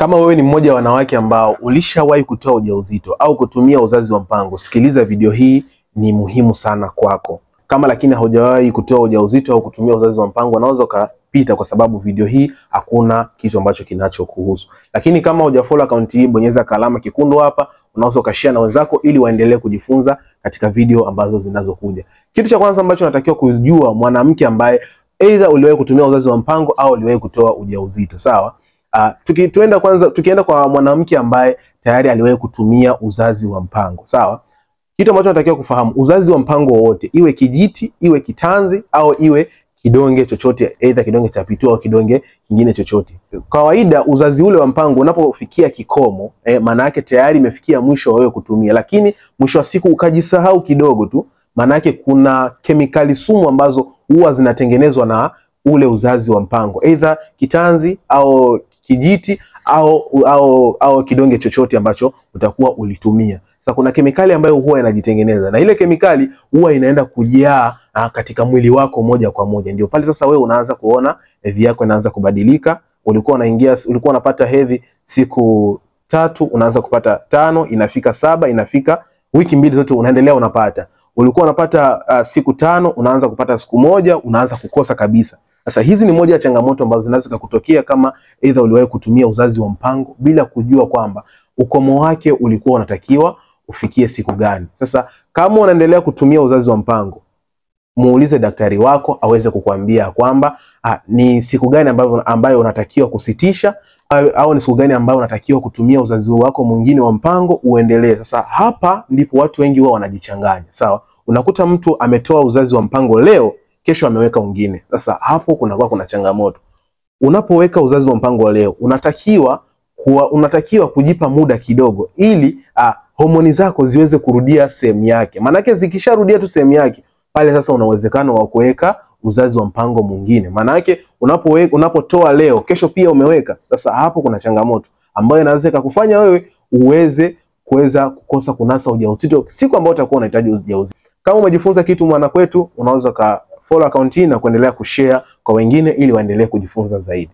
Kama wewe ni mmoja wa wanawake ambao ulishawahi kutoa ujauzito au kutumia uzazi wa mpango, sikiliza video hii, ni muhimu sana kwako. Kama lakini haujawahi kutoa ujauzito au kutumia uzazi wa mpango, unaweza ukapita kwa sababu video hii hakuna kitu ambacho kinachokuhusu. Lakini kama hujafollow account hii, bonyeza kalama kikundo hapa, unaweza ukashare na wenzako ili waendelee kujifunza katika video ambazo zinazokuja. Kitu cha kwanza ambacho natakiwa kujua mwanamke ambaye either uliwahi kutumia uzazi wa mpango au uliwahi kutoa ujauzito, sawa? Tukienda kwa mwanamke ambaye tayari aliwahi kutumia uzazi wa mpango, sawa? Kitu ambacho natakiwa kufahamu, uzazi wa mpango wowote, iwe kijiti, iwe kitanzi au iwe kidonge chochote, either kidonge cha pitua au kidonge kingine chochote. Kawaida uzazi ule wa mpango unapofikia kikomo, maana yake tayari imefikia mwisho wa wewe kutumia, lakini mwisho wa siku ukajisahau kidogo tu, maana yake kuna kemikali sumu ambazo huwa zinatengenezwa na ule uzazi wa mpango, either kitanzi au kijiti au kidonge chochote ambacho utakuwa ulitumia. Sasa kuna kemikali ambayo huwa inajitengeneza, na ile kemikali huwa inaenda kujaa katika mwili wako moja kwa moja. Ndio pale sasa wewe unaanza kuona hedhi yako inaanza kubadilika. Ulikuwa unapata hedhi siku 3, unaanza kupata 5, inafika 7, inafika wiki 2 zote unaendelea unapata. Ulikuwa unapata siku 5, unaanza kupata siku 1, unaanza kukosa kabisa. Sasa hizi ni moja ya changamoto ambazo zinaweza kukutokea kama either uliwahi kutumia uzazi wa mpango bila kujua kwamba ukomo wake ulikuwa unatakiwa ufikie siku gani. Sasa kama unaendelea kutumia uzazi wa mpango, muulize daktari wako aweze kukuambia kwamba ni siku gani ambayo unatakiwa kusitisha au ni siku gani ambayo unatakiwa kutumia uzazi wako mwingine wa mpango uendelee. Sasa hapa ndipo watu wengi wao wanajichanganya, sawa? Unakuta mtu ametoa uzazi wa mpango leo, kesho ameweka mwingine. Sasa hapo kuna changamoto. Unapoweka uzazi wa mpango leo, unatakiwa kujipa muda kidogo ili homoni zako ziweze kurudia sehemu yake. Maana yake zikisharudia tu sehemu yake, pale sasa una uwezekano wa kuweka uzazi wa mpango mwingine. Maana yake unapotoa leo, kesho pia umeweka. Sasa hapo kuna changamoto ambayo inaweza kukufanya wewe kuweza kukosa kunasa ujauzito siku ambayo utakuwa unahitaji ujauzito. Kama umejifunza kitu mwana kwetu, unaweza ka follow account hii na kuendelea kushare kwa wengine ili waendelee kujifunza zaidi.